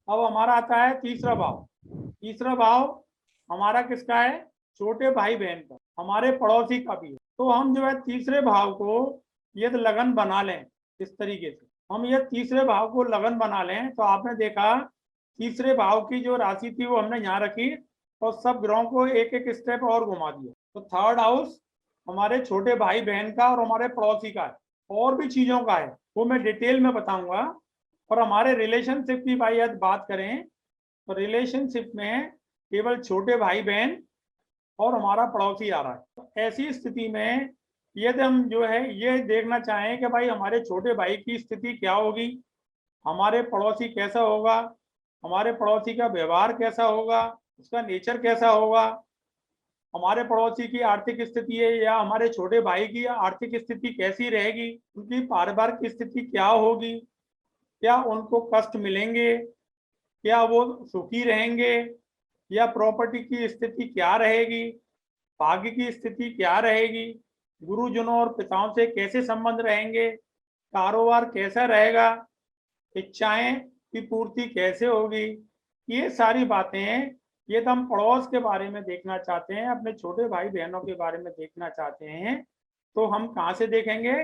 अब हमारा आता है तीसरा भाव। तीसरा भाव हमारा किसका है? छोटे भाई बहन का, हमारे पड़ोसी का भी है। तो हम जो है तीसरे भाव को यदि लगन बना लें इस तरीके से, हम ये तीसरे भाव को लगन बना लें तो आपने देखा तीसरे भाव की जो राशि थी वो हमने यहाँ रखी और सब ग्रहों को एक एक स्टेप और घुमा दिया। तो थर्ड हाउस हमारे छोटे भाई बहन का और हमारे पड़ोसी का है, और भी चीजों का है, वो मैं डिटेल में बताऊंगा। और हमारे रिलेशनशिप की भाई यदि बात करें तो रिलेशनशिप में केवल छोटे भाई बहन और हमारा पड़ोसी आ रहा है। तो ऐसी स्थिति में यदि हम जो है ये देखना चाहें कि भाई हमारे छोटे भाई की स्थिति क्या होगी, हमारे पड़ोसी कैसा होगा, हमारे पड़ोसी का व्यवहार कैसा होगा, उसका नेचर कैसा होगा, हमारे पड़ोसी की आर्थिक स्थिति है या हमारे छोटे भाई की आर्थिक स्थिति कैसी रहेगी, उनकी पारिवारिक स्थिति क्या होगी, क्या उनको कष्ट मिलेंगे, क्या वो सुखी रहेंगे, या प्रॉपर्टी की स्थिति क्या रहेगी, भाग्य की स्थिति क्या रहेगी, गुरुजनों और पिताओं से कैसे संबंध रहेंगे, कारोबार कैसा रहेगा, इच्छाएं की पूर्ति कैसे होगी। ये सारी बातें ये तो हम पड़ोस के बारे में देखना चाहते हैं, अपने छोटे भाई बहनों के बारे में देखना चाहते हैं, तो हम कहाँ से देखेंगे?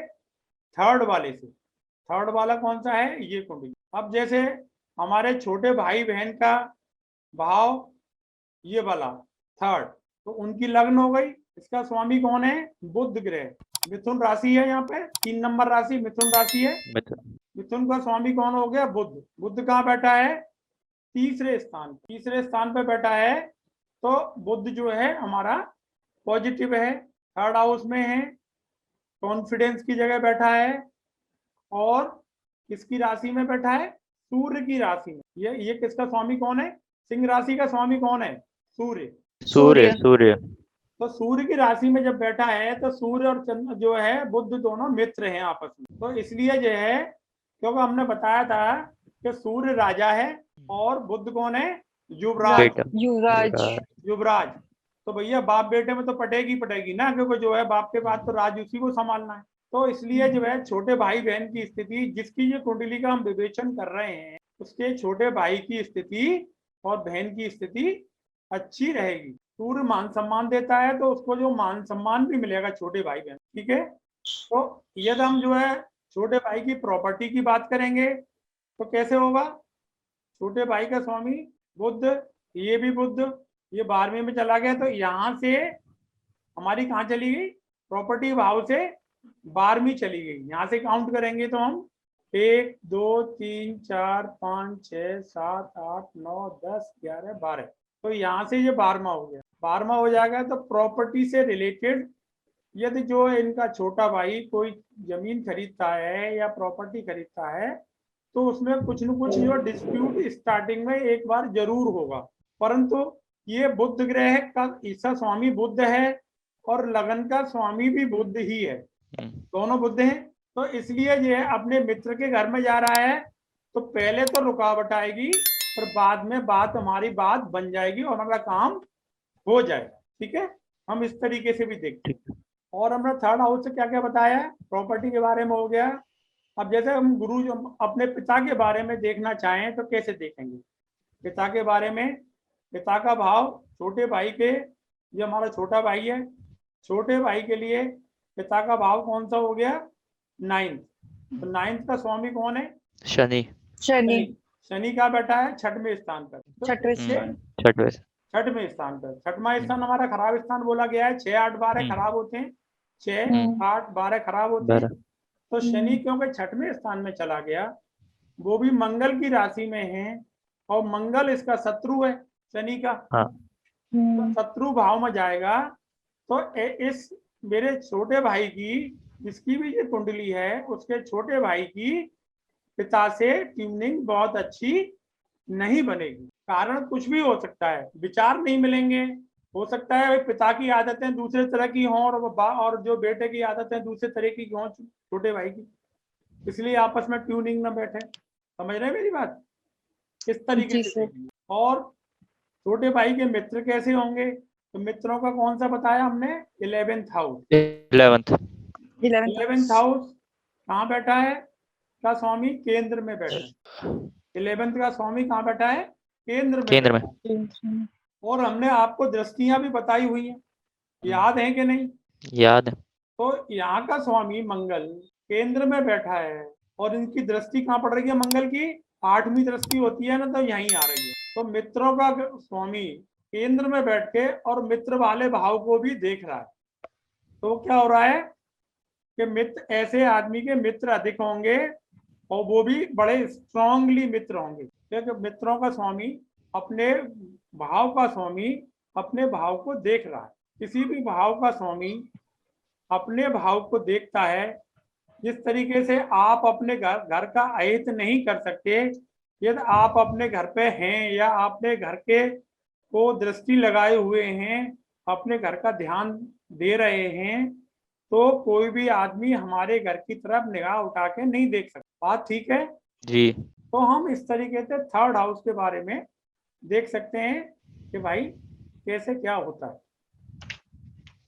थर्ड वाले से। थर्ड वाला कौन सा है? ये कुंडली। अब जैसे हमारे छोटे भाई बहन का भाव ये वाला थर्ड, तो उनकी लग्न हो गई। इसका स्वामी कौन है? बुध ग्रह। मिथुन राशि है, यहाँ पे 3 नंबर राशि मिथुन राशि है। मिथुन का स्वामी कौन हो गया? बुध। बुध कहाँ बैठा है? तीसरे स्थान। तीसरे स्थान पे बैठा है, तो बुध जो है हमारा पॉजिटिव है, थर्ड हाउस में है, कॉन्फिडेंस की जगह बैठा है, और किसकी राशि में बैठा है? सूर्य की राशि में। ये किसका स्वामी कौन है? सिंह राशि का स्वामी कौन है? सूर्य। सूर्य सूर्य। तो सूर्य की राशि में जब बैठा है तो सूर्य और चंद्र जो है बुध दोनों मित्र हैं आपस में। तो इसलिए जो है, क्योंकि हमने बताया था कि सूर्य राजा है और बुध कौन है? युवराज। युवराज। युवराज। तो भैया बाप बेटे में तो पटेगी ना, क्योंकि जो है बाप के बाद तो राज उसी को संभालना है। तो इसलिए जो है छोटे भाई बहन की स्थिति, जिसकी ये कुंडली का हम विवेचन कर रहे हैं, उसके छोटे भाई की स्थिति और बहन की स्थिति अच्छी रहेगी। सूर्य मान सम्मान देता है, तो उसको जो मान सम्मान भी मिलेगा छोटे भाई बहन। ठीक है। तो यदि हम जो है छोटे भाई की प्रॉपर्टी की बात करेंगे तो कैसे होगा? छोटे भाई का स्वामी बुध, ये भी बुध, ये 12वें में चला गया, तो यहाँ से हमारी कहाँ चली गई? प्रॉपर्टी भाव से 12वीं चली गई। यहाँ से काउंट करेंगे तो हम 1 2 3 4 5 6 7 8 9 10 11 12, तो यहाँ से ये 12वां हो गया। 12वां हो जाएगा तो प्रॉपर्टी से रिलेटेड यदि जो इनका छोटा भाई कोई जमीन खरीदता है या प्रॉपर्टी खरीदता है, तो उसमें कुछ न कुछ जो डिस्प्यूट स्टार्टिंग में एक बार जरूर होगा। परंतु ये बुध ग्रह का इसका स्वामी बुध है और लगन का स्वामी भी बुध ही है, दोनों बुध हैं। तो इसलिए जो है अपने मित्र के घर में जा रहा है, तो पहले तो रुकावट आएगी और बाद में हमारी बात बन जाएगी और हमारा काम हो जाएगा। ठीक है, हम इस तरीके से भी देखते हैं। और हमने थर्ड हाउस से क्या क्या बताया है? प्रॉपर्टी के बारे में हो गया। अब जैसे हम गुरु जो अपने पिता के बारे में देखना चाहें तो कैसे देखेंगे? पिता के बारे में, पिता का भाव छोटे भाई के, ये हमारा छोटा भाई है, छोटे भाई के लिए पिता का भाव कौन सा हो गया? 9th। तो 9th का स्वामी कौन है? शनि। शनि। शनि का बैठा है 6वें स्थान पर। छठवें स्थान पर। 6वां स्थान हमारा खराब स्थान बोला गया है। 6 8 12 खराब होते हैं, 6 8 12 खराब होते हैं। तो शनि क्योंकि 6वें स्थान में चला गया, वो भी मंगल की राशि में है, और मंगल इसका शत्रु है शनि का। तो शत्रु भाव में जाएगा, तो इस मेरे छोटे भाई की, जिसकी भी ये कुंडली है, उसके छोटे भाई की पिता से ट्यूनिंग बहुत अच्छी नहीं बनेगी। कारण कुछ भी हो सकता है, विचार नहीं मिलेंगे, हो सकता है पिता की आदतें दूसरे तरह की हों और जो बेटे की आदतें दूसरे तरह की हों छोटे भाई की, इसलिए आपस में ट्यूनिंग ना बैठे। समझ रहे हैं मेरी बात? इस तरीके से। और छोटे भाई के मित्र कैसे होंगे? तो मित्रों का कौन सा बताया हमने? 11th house. 11th हाउस कहाँ बैठा है? का स्वामी केंद्र में बैठा है। 11th का स्वामी कहाँ बैठा है? केंद्र में केंद्र में। बैठा है। और हमने आपको दृष्टियां भी बताई हुई हैं, याद है कि नहीं? याद है। तो यहाँ का स्वामी मंगल केंद्र में बैठा है और इनकी दृष्टि कहाँ पड़ रही है? मंगल की 8वीं दृष्टि होती है ना, तो यहीं आ रही है। तो मित्रों का स्वामी केंद्र में बैठ के और मित्र वाले भाव को भी देख रहा है। तो क्या हो रहा है कि मित्र, ऐसे आदमी के मित्र अधिक होंगे और वो भी बड़े स्ट्रांगली मित्र होंगे, क्योंकि मित्रों का स्वामी अपने भाव का स्वामी अपने भाव को देख रहा है। किसी भी भाव का स्वामी अपने भाव को देखता है। जिस तरीके से आप अपने घर का अहित नहीं कर सकते, यदि आप अपने घर पे हैं या आपने घर के को दृष्टि लगाए हुए हैं, अपने घर का ध्यान दे रहे हैं, तो कोई भी आदमी हमारे घर की तरफ निगाह उठा के नहीं देख सकता। बात ठीक है जी। तो हम इस तरीके से थर्ड हाउस के बारे में देख सकते हैं कि भाई कैसे क्या होता है।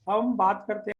अब हम बात करते हैं